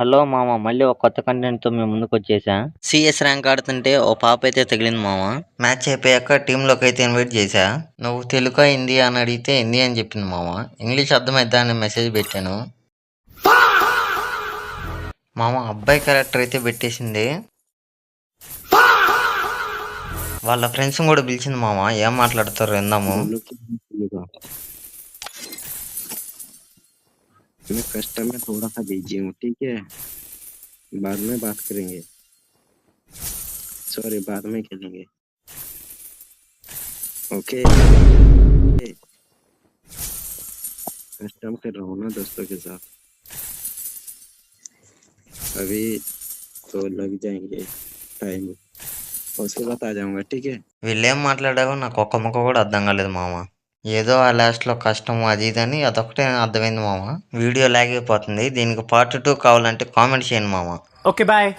Hello మామ, మళ్ళీ ఒక కొత్త కంటెంట్ తో మేము ముందుకు వచ్చేసా. సిఎస్ ర్యాంక్ ఆడుతుంటే ఓ పాప అయితే తగిలింది మామ. మ్యాచ్ అయిపోయాక టీంలోకి అయితే ఇన్వైట్ చేశా. నువ్వు తెలుగు హిందీ అని అడిగితే హిందీ అని చెప్పింది మామ. ఇంగ్లీష్ అర్థమైద్దా అని మెసేజ్ పెట్టాను మామ. అబ్బాయి క్యారెక్టర్ అయితే పెట్టేసింది. వాళ్ళ ఫ్రెండ్స్ కూడా పిలిచింది మామ. ఏం మాట్లాడతారు విందాము. बोलो कि चलेगा। मैं कस्टम में थोड़ा सा बिजी हूँ, ठीक है, बाद में बात करेंगे। सॉरी, बाद में खेलेंगे। ओके, कस्टम कर रहा हूँ ना दोस्तों के साथ, अभी तो लग जाएंगे टाइम, उसके बाद आ जाऊंगा, ठीक है। వీళ్ళేం మాట్లాడారో నాకు ఒక్క ముక్క కూడా అర్థం కాలేదు మామ. ఏదో ఆ లాస్ట్లో కష్టం అది ఇది అని అదొకటే అర్థమైంది మామ. వీడియో లాగ్ అయిపోతుంది. దీనికి పార్ట్ 2 కావాలంటే కామెంట్ చేయండి మామ. Okay bye.